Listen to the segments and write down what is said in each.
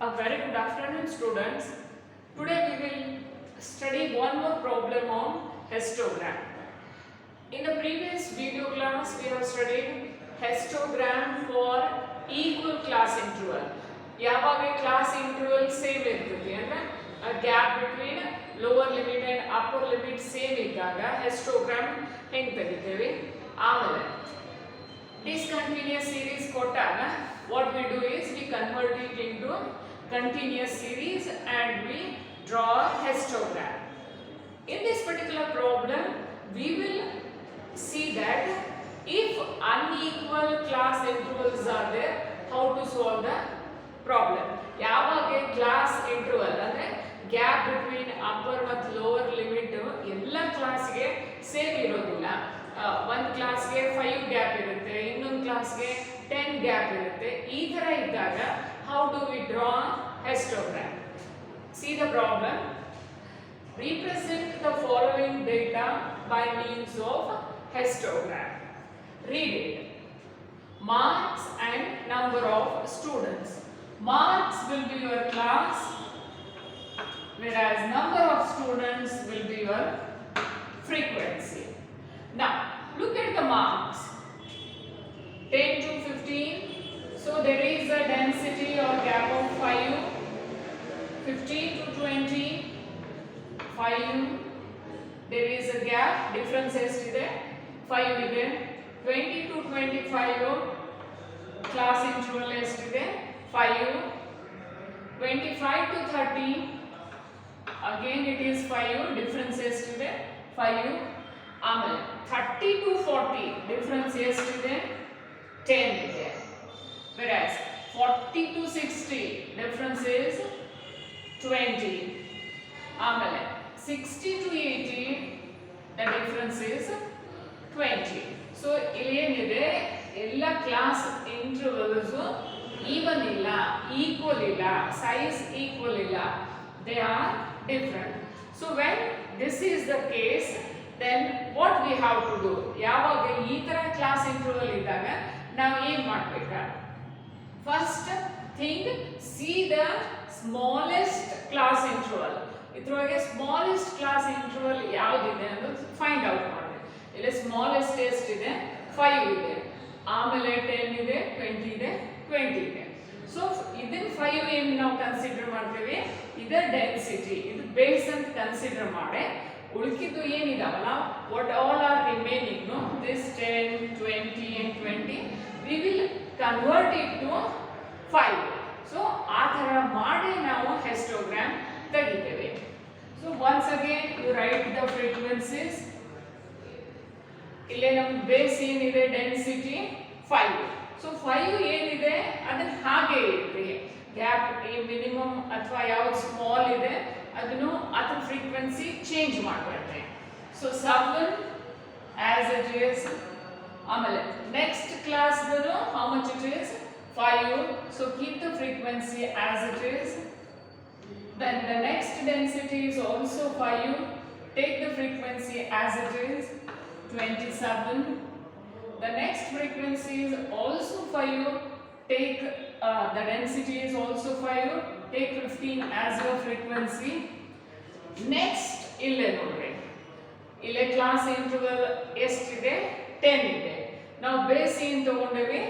A very good afternoon, students. Today we will study one more problem on histogram. In the previous video class, we have studied histogram for equal class interval. ಯಾವಾಗ class interval same ಇರ್ತದೆ ಅಂದ್ರೆ gap between lower limit and upper limit same ಇದ್ದಾಗ histogram ಹೆಂಗೆ ತೆಗಿತೇವೆ. ಆಮೇಲೆ discontinuous series ಕೊಟ್ಟಾಗ what we do is we convert it into continuous series and we draw a histogram. In this particular problem, we will see that if unequal class intervals are there, how to solve the problem. ಯಾವಾಗ class interval ಅಂದ್ರೆ gap between upper ಮತ್ತು lower limit ಎಲ್ಲ ಕ್ಲಾಸ್ಗೆ same ಇರೋದಿಲ್ಲ. ಒಂದು ಕ್ಲಾಸ್ಗೆ 5 gap ಇರುತ್ತೆ, ಇನ್ನೊಂದು ಕ್ಲಾಸ್ಗೆ 10 ಗ್ಯಾಪ್ ಇರುತ್ತೆ. ಈ ತರ ಇದ್ದಾಗ how do we draw histogram? See the problem. Represent the following data by means of histogram. Read it. Marks and number of students. Marks will be your class, whereas number of students will be your frequency. Now, look at the marks. 10 to 15. So there is a density or gap of 5. 15 to 20. 5. There is a gap. Difference ಎಷ್ಟಿದೆ? 5 ಇದೆ. 20 to 25. Class interval ಎಷ್ಟಿದೆ? 5. 25 to 30. Again it is 5. Difference ಎಷ್ಟಿದೆ? 5. ಆಮೇಲೆ 30 to 40 difference ಎಷ್ಟಿದೆ? 10 ಇದೆ. Whereas 40 to 60 difference is 20. ಆಮೇಲೆ 60 to 80 the difference is 20. So ಇಲ್ಲಿ ಏನಿದೆ, ಎಲ್ಲ ಕ್ಲಾಸ್ ಇಂಟರ್ವಲ್ಸ್ ಈವನ್ ಇಲ್ಲ, ಈಕ್ವಲ್ ಇಲ್ಲ, ಸೈಜ್ ಈಕ್ವಲ್ ಇಲ್ಲ, they are different. So when this is the case, then what we have to do? ಯಾವಾಗ ಈ ತರ ಕ್ಲಾಸ್ ಇಂಟರ್ವಲ್ ಇದ್ದಾಗ ನಾವು ಏನು ಮಾಡಬೇಕು? First thing, see the smallest class interval. ಇದ್ರೊಳಗೆ ಸ್ಮಾಲೆಸ್ಟ್ ಕ್ಲಾಸ್ ಇಂಟರ್ವಲ್ ಯಾವುದಿದೆ ಅಂತ ಫೈಂಡ್ ಔಟ್ ಮಾಡಿ. ಇಲ್ಲಿ ಸ್ಮಾಲೆಸ್ಟ್ ಎಷ್ಟಿದೆ? 5 ಇದೆ. ಆಮೇಲೆ 10 ಇದೆ, 20 ಇದೆ, 20 ಇದೆ. ಸೊ ಇದನ್ನ 5 ಏನು ನಾವು ಕನ್ಸಿಡರ್ ಮಾಡ್ತೀವಿ? ಇದರ ಡೆನ್ಸಿಟಿ, ಇದು ಬೇಸ್ ಅಂತ ಕನ್ಸಿಡರ್ ಮಾಡಿ ಉಳಿಕಿದ್ದು ಏನಿದಾವಲ್ಲ, what all are remaining, no, this 10, 20 and 20, we will convert it to 5. So ಆ ತರ ಮಾಡಿ ನಾವು histogram ತೆಗಿತೇವೆ. So once again you write the frequencies. ಇಲ್ಲೇ ನಮ್ಮ ಬೇಸ್ ಏನಿದೆ, ಡೆನ್ಸಿಟಿ 5. ಸೊ 5 ಏನಿದೆ ಅದನ್ನ ಹಾಗೆ ಇಟ್ರಿ. ಗ್ಯಾಪ್ ಮಿನಿಮಮ್ ಅಥವಾ ಯಾವ್ದು ಸ್ಮಾಲ್ ಇದೆ ಅದನ್ನು ಅದರ ಫ್ರೀಕ್ವೆನ್ಸಿ ಚೇಂಜ್ ಮಾಡಬೇಡ್ರಿ. So 7 as it is. ಆಮೇಲೆ next class how much it is? 5. So keep the frequency as it is. Then the next density is also 5. Take the frequency as it is, 27. The next frequency is also 5. Take the density is also 5. Take 15 as your frequency. Next ille nodri, ille class interval ಎಷ್ಟಿದೆ? 10 ಇದೆ. ನಾವು base ಏನು ತಗೊಂಡೇವಿ?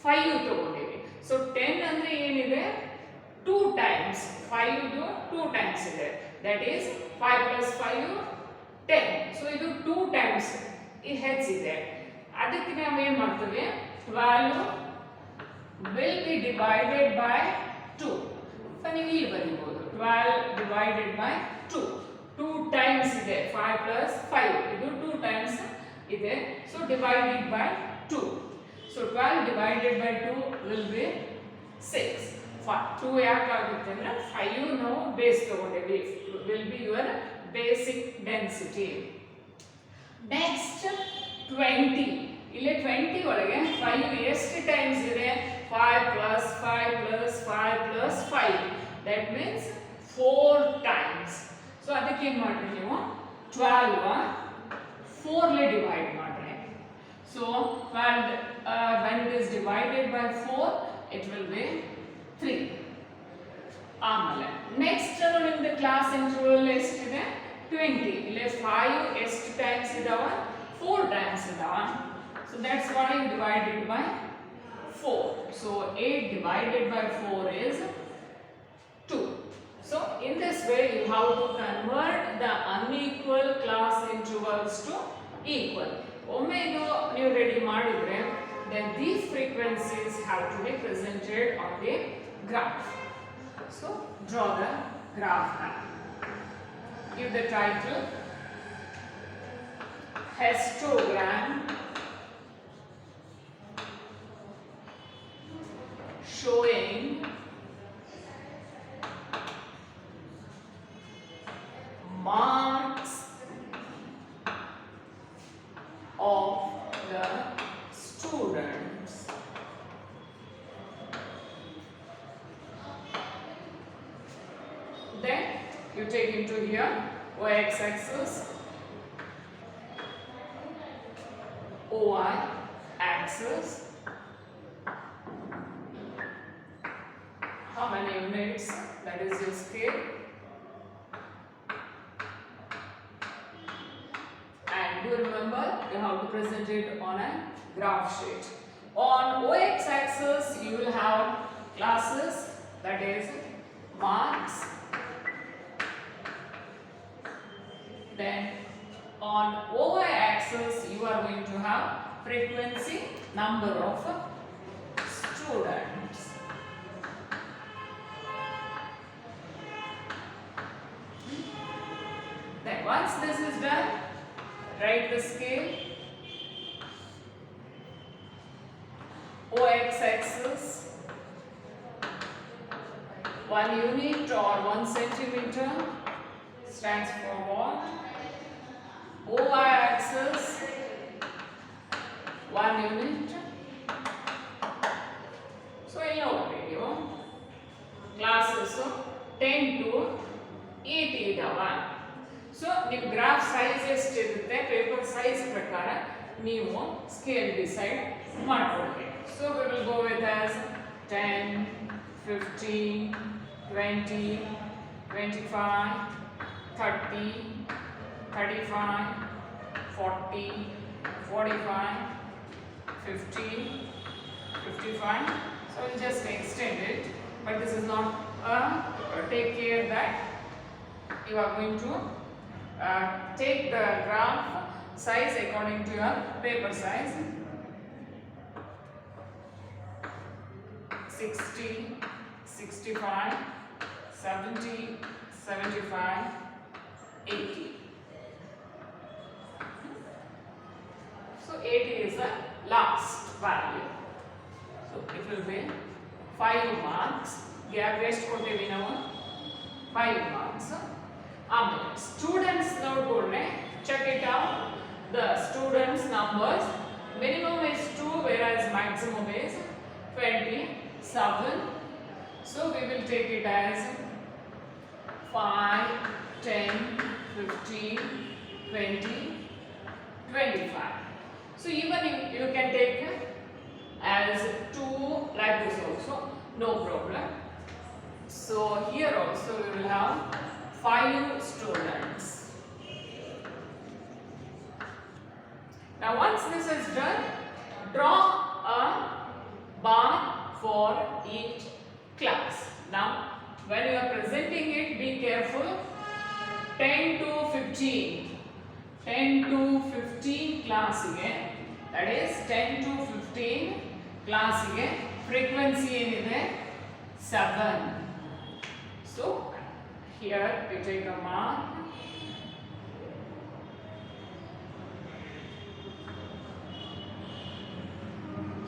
5 ತಗೊಂಡೇವಿ. So 10 ಅಂದ್ರೆ ಏನಿದೆ? 2 times 5 2 times ಇದೆ. That is 5 plus 5 10. So ಇದು 2 times ಈ ಹೆಚ್ಚಿದೆ. ಅದಕ್ಕೆ ನಾವು ಏನು ಮಾಡ್ತೀವಿ? 12 will be divided by 2. ನೀವು ಇಲ್ಲಿ ಬರೀಬಹುದು 12 divided by 2. 2 times ಇದೆ. 5 plus 5 ಇದು 2 times ಇದೆ. So divided by 2. So 12 divided by 2 will be 6. 2 ಯಾಕಾಗುತ್ತೆ ಅಂದ್ರೆ 5 ನಾವು base ತಗೊಂಡೇವಿ. will be your basic density. Next 20. ಇಲ್ಲಿ 20 ಒಳಗೆ 5 ಎಷ್ಟು ಟೈಮ್ಸ್ ಇದೆ? 5 plus 5 plus 5 plus 5. That means 4 times. So ಅದಕ್ಕೆ ಏನು ಮಾಡ್ರಿ ನೀವು? 12 4 ಲೆ ಡಿವೈಡ್ ಮಾಡ್ರಿ. So 12 when it is divided by 4 it will be 3. ಆಮೇಲೆ ನೆಕ್ಸ್ಟ್ ನಿಮ್ದು ಕ್ಲಾಸ್ ಇಂಟರ್ವಲ್ ಎಷ್ಟಿದೆ 20 ಇಲ್ಲಿ 5 ಎಷ್ಟು ಟೈಮ್ಸ್ ಇದಾವ 4 ಟೈಮ್ಸ್ ಇದಾವ so that's why you divide it by 4 so 8 divided by 4 is 2 so in this way you have to convert the unequal class intervals to equal ಒಮ್ಮೆ ಇದು ನೀವು ರೆಡಿ ಮಾಡಿದ್ರೆ then these frequencies have to be presented on the graph so draw the graph now give the title histogram showing marks of the students then you take into here y-axis y-axis how many units that is your scale and you remember you have to present it on a graph sheet on y-axis you will have classes that is marks then on y-axis you are going to have frequency number of students then once this is done write the scale x-axis 1 unit or 1 centimeter stands for what y-axis 1 unit so in your video classes 10 to 80 idava so ನಿಮ್ಮ graph size ಎಷ್ಟಿರುತ್ತೆ paper size ಪ್ರಕಾರ ನೀವು scale decide ಮಾಡ್ಕೊಳ್ಬೇಕು so we will go with as 10 15 20 25 30 35 40 45 50 55 so we'll just extend it but this is not take care that you are going to take the graph size according to your paper size 60 65 70 75 80 so 80 is the last value so it will be 5 marks gap ಎಷ್ಟು ಕೊಟ್ಟಿವಿ ನಾವು 5 marks ಆಮೇಲೆ students ನೋಡ್ಕೊಂಡ್ರೆ check it out the students numbers minimum is 2 whereas maximum is 27 so we will take it as 5 10 15 20 25 so even you can take as 2 like this also no problem so here also we will have 5 students now once this is done draw a bar for each class now when you are presenting it be careful 10 to 15 class ಗೆ that is 10 to 15 class ಗೆ frequency ಏನಿದೆ 7 so here we take a mark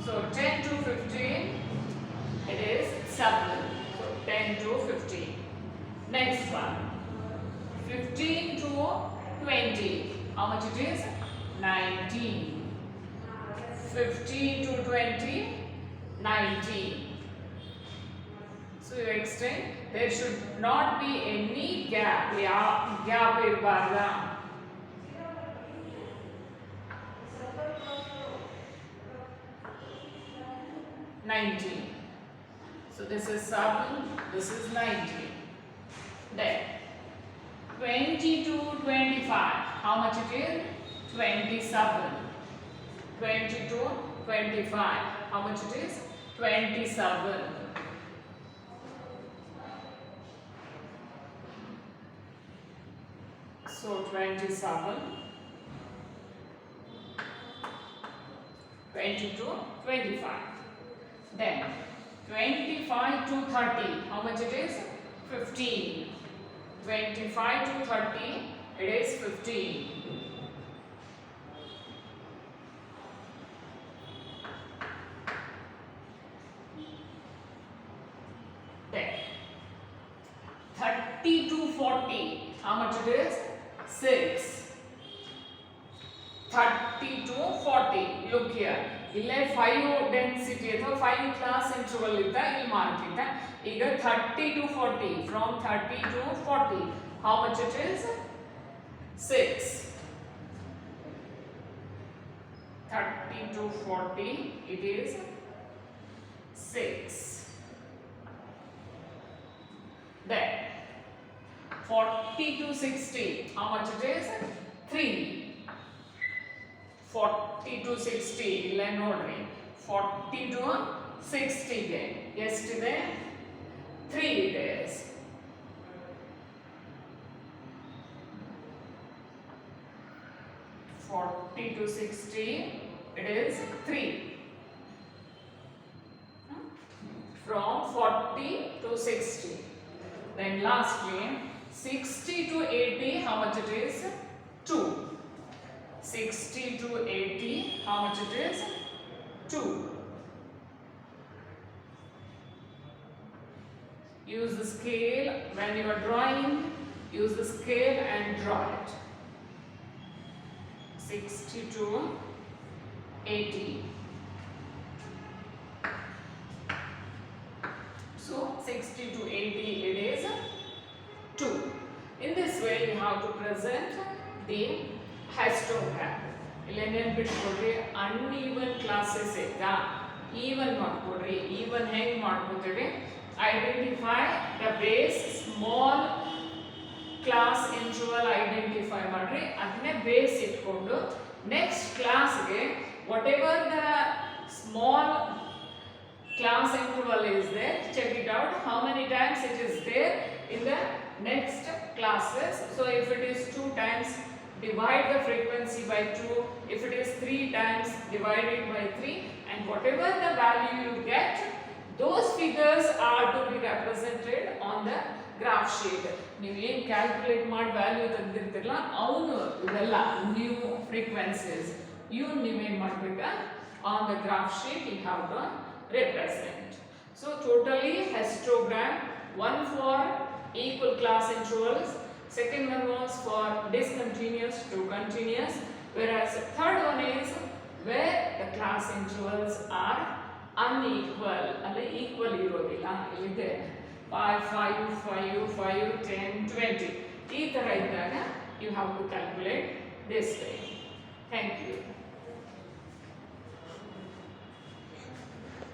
so 10 to 15 it is 7 so 10 to 15 next one 15 to 20 how much it is 19 15 to 20 19 so you extend there should not be any gap gap irbarda 19 So this is 7, this is 90. Then 20 to 25, how much it is? 27. 20 to 25, how much it is? 27. So 27, 20 to 25. Then 25 to 30, how much it is? 15. 25 to 30, it is 15. Then 30 to 40, how much it is? 6. 30 to 40, look here. ಇಲ್ಲೇ 5 density ಅಥವಾ 5 class interval ಇದ್ದ ಇಲ್ಲಿ mark ಇದ್ದ ಈಗ 30 to 40 from 30 to 40 how much it is 6 30 to 40 it is 6 then 40 to 60 how much it is 3 40 to 60 ಇಲ್ಲ ನೋಡ್ರಿ 40 to 60 ಗೆ ಎಷ್ಟಿದೆ 3 days 40 to 60 it is 3 from 40 to 60 then lastly 60 to 80 how much it is 2 60 to 80 how much it is 2 use the scale when you are drawing use the scale and draw it 60 to 80 so 60 to 80 it is 2 in this way you have to present the histogram ಇಲ್ಲಿ ನೆನಪಿಟ್ಕೊಳ್ರಿ uneven classes ಇದ್ದ even ಮಾಡ್ಕೊಡ್ರಿ even ಹೆಂಗ್ ಮಾಡ್ಕೋತೀವಿ identify the base small class interval identify ಮಾಡ್ರಿ ಅದನ್ನೇ base ಇಟ್ಕೊಂಡು next ಕ್ಲಾಸ್ಗೆ what ever the small class interval is there check it out how many times it is there in the next classes so if it is 2 times divide the frequency by 2 if it is 3 times divide it by 3 and whatever the value you get those figures are to be represented on the graph sheet ನೀವು ಏನು calculate ಮಾಡಿ value ತೆಗೆದಿರ್ತಿರಲ್ಲ ಅವನು ಇವೆಲ್ಲ new frequencies ಇವ್ನು ನೀವೇನು ಮಾಡಬೇಕಾ on the graph sheet you have to represent so totally histogram one for equal class intervals second one was for discontinuous to continuous whereas third one is where the class intervals are unequal alle equal irodilla ilide 5 5 5 5 10 20 ee tara iddaga you have to calculate this way thank you